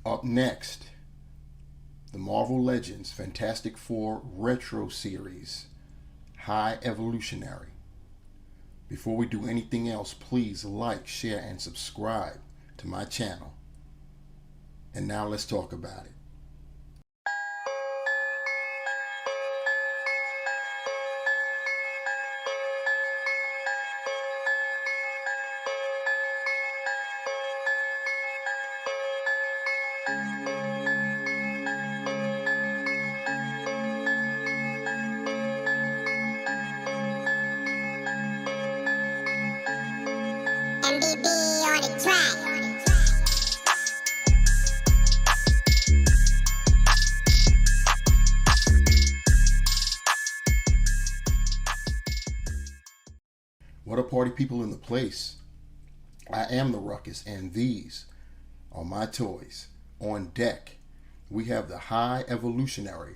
Up next, the Marvel Legends Fantastic Four Retro Series, High Evolutionary. Before we do anything else, please like, share, and subscribe to my channel. And now let's talk about it. MBB on the track. What up, party people in the place? I am the Ruckus, and these are my toys. On deck, we have the High Evolutionary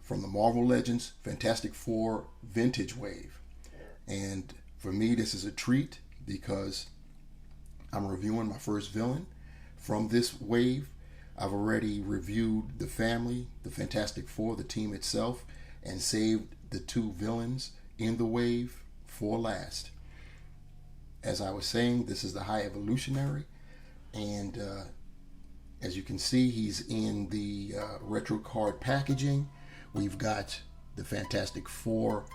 from the Marvel Legends Fantastic Four Vintage Wave. And for me, this is a treat because I'm reviewing my first villain from this wave. I've already reviewed the family, the Fantastic Four, the team itself, and saved the two villains in the wave for last. As I was saying, this is the High Evolutionary, and as you can see, he's in the retro card packaging. We've got the Fantastic Four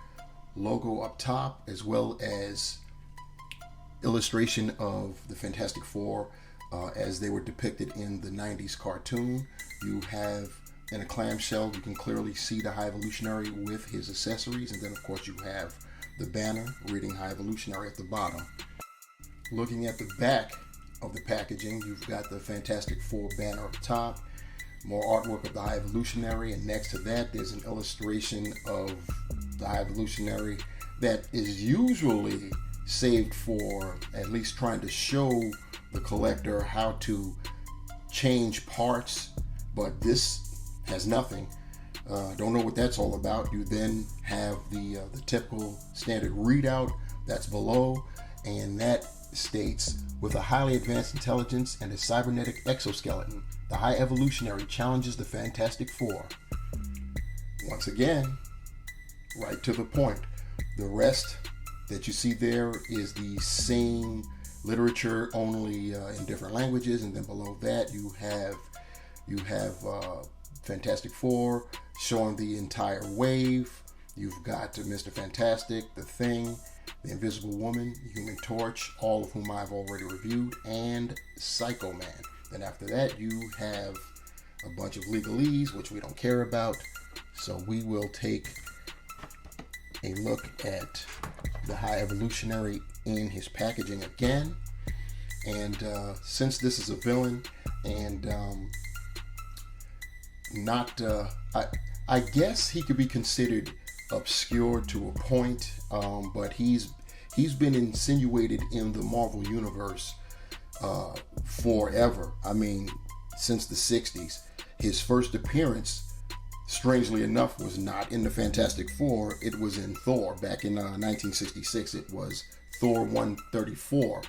logo up top, as well as illustration of the Fantastic Four as they were depicted in the 90s cartoon. You have in a clamshell, you can clearly see the High Evolutionary with his accessories, and then of course you have the banner reading High Evolutionary at the bottom. Looking at the back of the packaging, you've got the Fantastic Four banner up top, more artwork of the High Evolutionary, and next to that there's an illustration of the High Evolutionary that is usually saved for at least trying to show the collector how to change parts, but this has nothing. Don't know what that's all about. You then have the typical standard readout that's below, and that states, with a highly advanced intelligence and a cybernetic exoskeleton, the High Evolutionary challenges the Fantastic Four. Once again, right to the point. The rest that you see there is the same literature, only in different languages, and then below that you have Fantastic Four showing the entire wave. You've got Mr. Fantastic, the Thing, the Invisible Woman, Human Torch, all of whom I've already reviewed, and Psycho Man. Then after that you have a bunch of legalese, which we don't care about, so we will take a look at the High Evolutionary in his packaging again. And since this is a villain, and I guess he could be considered obscure to a point, but he's been insinuated in the Marvel universe forever. I mean, since the 60s. His first appearance, strangely enough, was not in the Fantastic Four. It was in Thor back in 1966. It was Thor 134,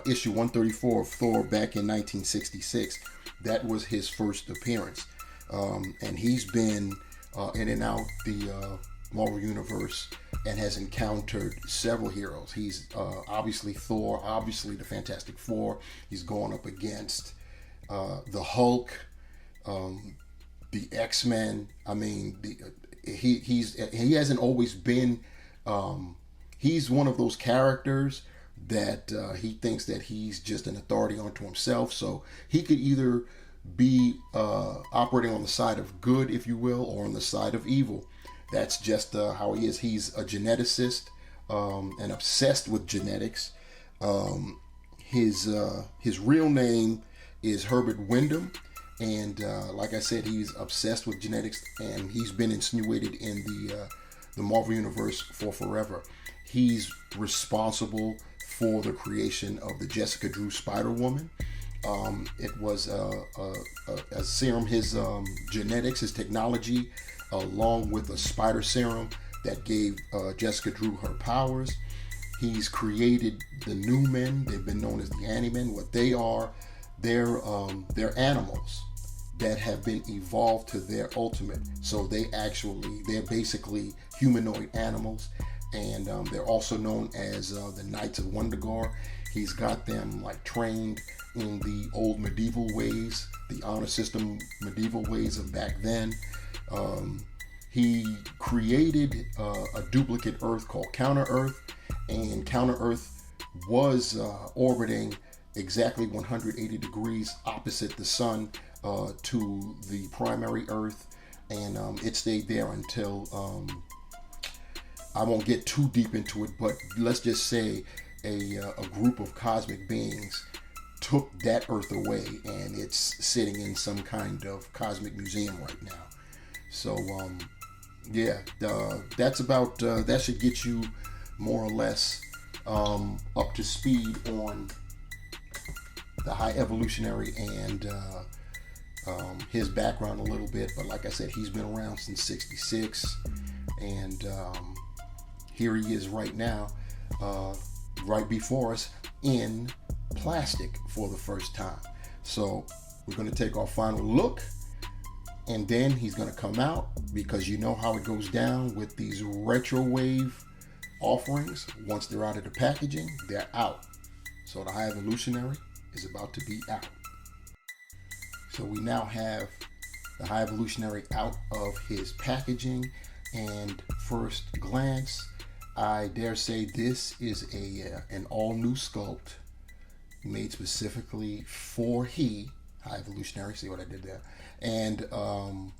issue 134 of Thor back in 1966. That was his first appearance. And he's been in and out the Marvel Universe and has encountered several heroes. He's obviously Thor, obviously the Fantastic Four. He's going up against the Hulk, the X-Men. I mean, he hasn't always been. He's one of those characters that he thinks that he's just an authority unto himself. So he could either be operating on the side of good, if you will, or on the side of evil. That's just how he is. He's a geneticist and obsessed with genetics. His real name is Herbert Wyndam, and like I said, he's obsessed with genetics, and he's been insinuated in the Marvel Universe for forever. He's responsible for the creation of the Jessica Drew Spider-Woman. It was a serum, his genetics, his technology, along with a spider serum that gave Jessica Drew her powers. He's created the New Men. They've been known as the Ani-Men. What they are, they're animals that have been evolved to their ultimate. So they're basically humanoid animals, and they're also known as the Knights of Wondergar. He's got them like trained in the old medieval ways, the honor system medieval ways of back then. He created a duplicate Earth called Counter Earth, and Counter Earth was orbiting exactly 180 degrees opposite the sun to the primary Earth, and it stayed there until I won't get too deep into it, but let's just say a group of cosmic beings took that Earth away, and it's sitting in some kind of cosmic museum right now. So that's about that should get you more or less up to speed on the High Evolutionary and his background a little bit. But like I said, he's been around since '66, and here he is right now, right before us in plastic for the first time. So we're going to take our final look, and then he's going to come out, because you know how it goes down with these retro wave offerings. Once they're out of the packaging, they're out. So the High Evolutionary is about to be out. So we now have the High Evolutionary out of his packaging, and first glance, I dare say this is an all new sculpt made specifically for High Evolutionary. See what I did there? And all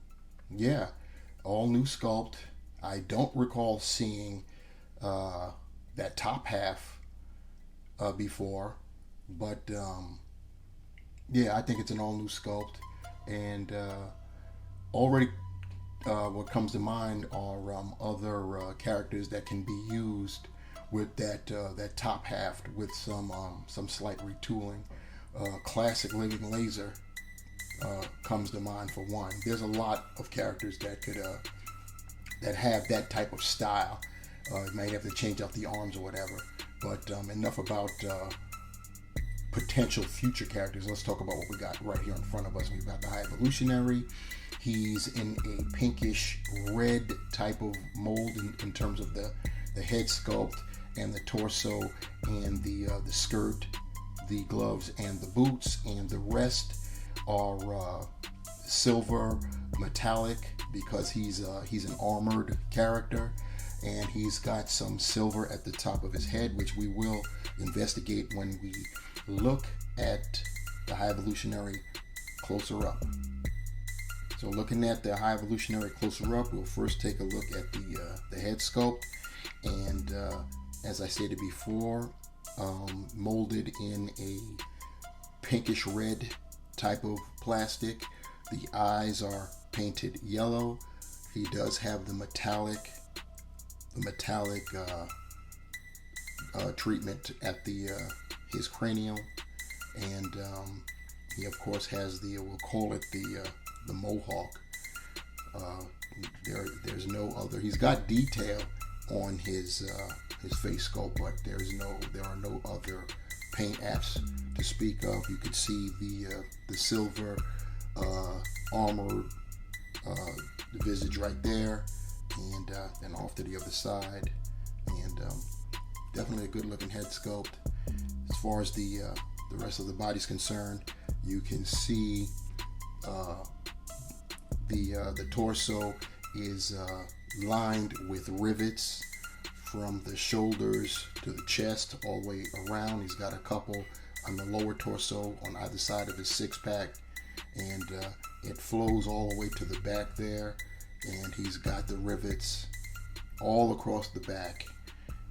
new sculpt. I don't recall seeing that top half before, but I think it's an all new sculpt, and already what comes to mind are other characters that can be used with that top half with some slight retooling. Classic Living Laser comes to mind for one. There's a lot of characters that could that have that type of style. You might have to change out the arms or whatever. But enough about potential future characters. Let's talk about what we got right here in front of us. We've got the High Evolutionary. He's in a pinkish red type of mold in terms of the head sculpt and the torso and the skirt, the gloves and the boots, and the rest are silver metallic, because he's an armored character, and he's got some silver at the top of his head, which we will investigate when we look at the High Evolutionary closer up. So looking at the High Evolutionary closer up, we'll first take a look at the head sculpt, and as I stated before, molded in a pinkish red type of plastic. The eyes are painted yellow. He does have the metallic treatment at his cranium, and he of course has we'll call it the mohawk. There's no other. He's got detail on his face sculpt, but there are no other paint apps to speak of. You could see the silver armored visage right there, and then off to the other side, and definitely a good looking head sculpt. As far as the rest of the body's concerned, you can see the torso is lined with rivets from the shoulders to the chest all the way around. He's got a couple on the lower torso on either side of his six-pack, and it flows all the way to the back there, and he's got the rivets all across the back.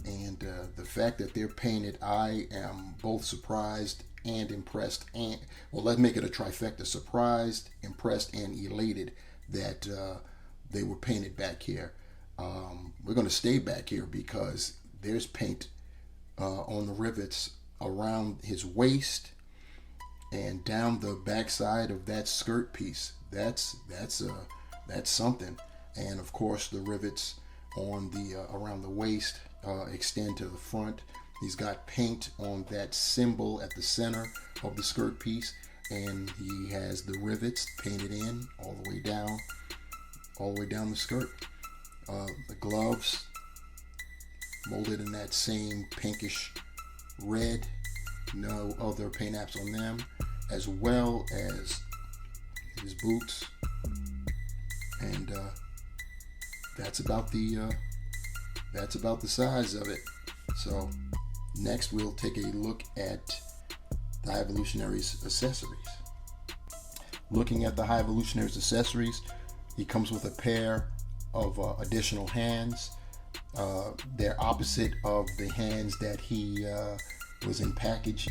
And the fact that they're painted, I am both surprised and impressed, and well, let's make it a trifecta: surprised, impressed, and elated that they were painted back here. We're going to stay back here because there's paint on the rivets around his waist and down the backside of that skirt piece. That's something. And of course, the rivets on the around the waist extend to the front. He's got paint on that symbol at the center of the skirt piece, and he has the rivets painted in all the way down the skirt. The gloves molded in that same pinkish red, no other paint apps on them, as well as his boots, and that's about the size of it. So next we'll take a look at the High Evolutionary's accessories. Looking at the High Evolutionary's accessories, he comes with a pair of additional hands. They're opposite of the hands that he was in package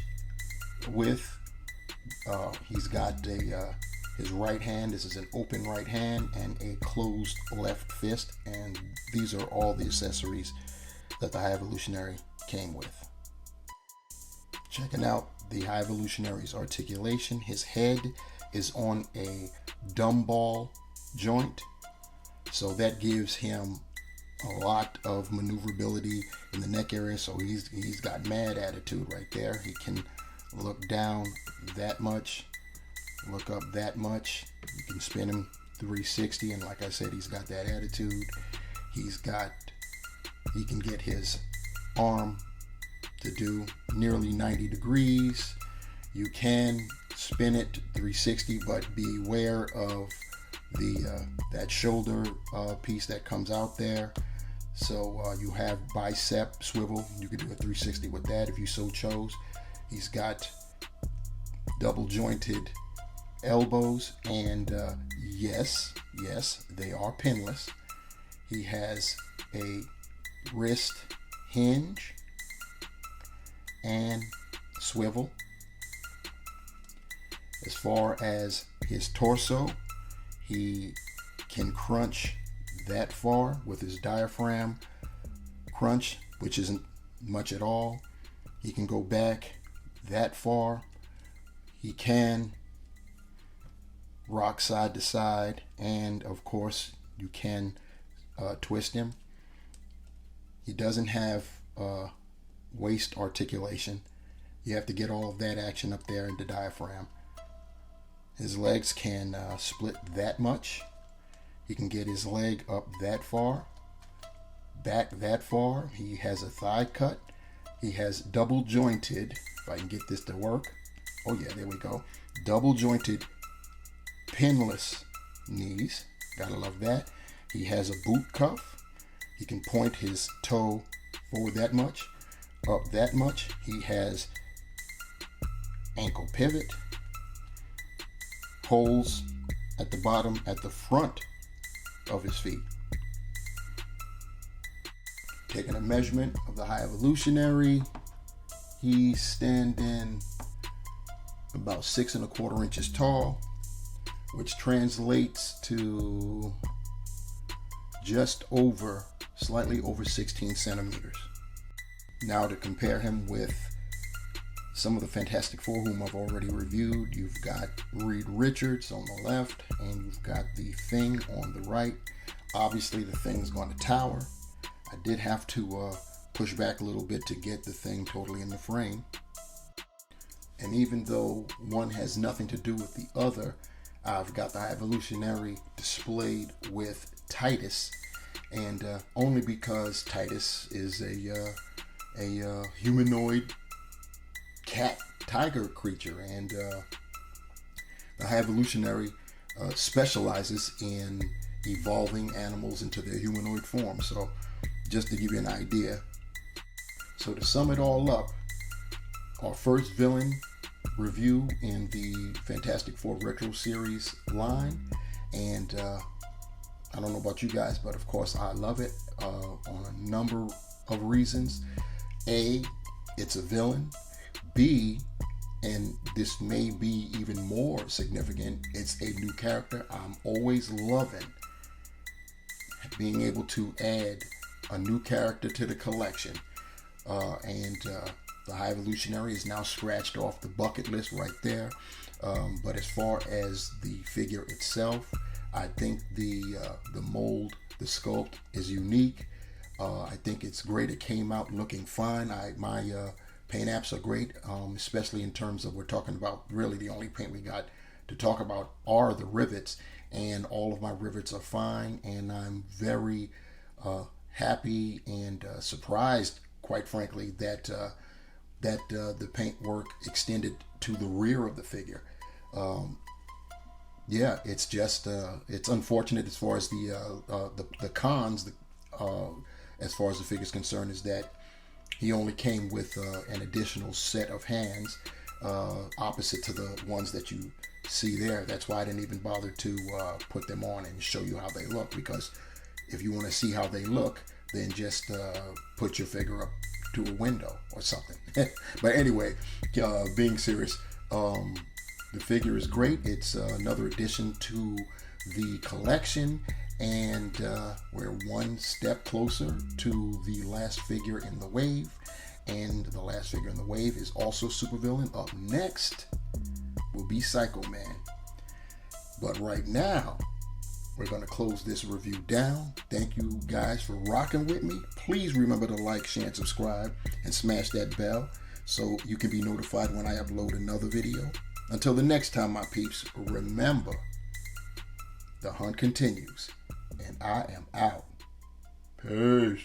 with. He's got his right hand. This is an open right hand and a closed left fist, and these are all the accessories that the High Evolutionary came with. Checking out the High Evolutionary's articulation, his head is on a dumbbell joint, so that gives him a lot of maneuverability in the neck area. So he's got mad attitude right there. He can look down that much, look up that much. You can spin him 360, and like I said, he's got that attitude. He can get his arm to do nearly 90 degrees. You can spin it 360, but beware of that shoulder piece that comes out there. So you have bicep swivel. You could do a 360 with that if you so chose. He's got double jointed elbows, and yes, they are pinless. He has a wrist hinge and swivel. As far as his torso, he can crunch that far with his diaphragm crunch, which isn't much at all. He can go back that far. He can rock side to side, and of course you can twist him. He doesn't have waist articulation. You have to get all of that action up there in the diaphragm. His legs can split that much. He can get his leg up that far, back that far. He has a thigh cut. He has double jointed, if I can get this to work. Oh yeah, there we go. Double jointed pinless knees. Gotta love that. He has a boot cuff. He can point his toe forward that much, up that much. He has ankle pivot, holes at the bottom, at the front of his feet. Taking a measurement of the High Evolutionary, he's standing about 6 1/4 inches tall, which translates to just over, slightly over 16 centimeters. Now to compare him with some of the Fantastic Four whom I've already reviewed, you've got Reed Richards on the left, and you've got the Thing on the right. Obviously the Thing's going to tower. I did have to push back a little bit to get the Thing totally in the frame. And even though one has nothing to do with the other, I've got the High Evolutionary displayed with Titus, and only because Titus is a humanoid cat tiger creature, and the High Evolutionary specializes in evolving animals into their humanoid form. So just to give you an idea. So to sum it all up, our first villain review in the Fantastic Four Retro Series line, and I don't know about you guys, but of course I love it on a number of reasons. A, it's a villain. B, and this may be even more significant, it's a new character. I'm always loving being able to add a new character to the collection, and the High Evolutionary is now scratched off the bucket list right there. But as far as the figure itself, I think the mold, the sculpt is unique. I think it's great. It came out looking fine. My Paint apps are great, especially in terms of, we're talking about really the only paint we got to talk about are the rivets, and all of my rivets are fine, and I'm very happy and surprised, quite frankly, that the paint work extended to the rear of the figure. Yeah, it's just it's unfortunate as far as the cons. As far as the figure's concerned, is that he only came with an additional set of hands, opposite to the ones that you see there. That's why I didn't even bother to put them on and show you how they look, because if you want to see how they look, then just put your figure up to a window or something. But anyway, being serious, the figure is great. It's another addition to the collection, and we're one step closer to the last figure in the wave. And the last figure in the wave is also supervillain. Up next will be Psycho Man. But right now, we're going to close this review down. Thank you guys for rocking with me. Please remember to like, share, and subscribe, and smash that bell so you can be notified when I upload another video. Until the next time, my peeps, remember, the hunt continues, and I am out. Peace.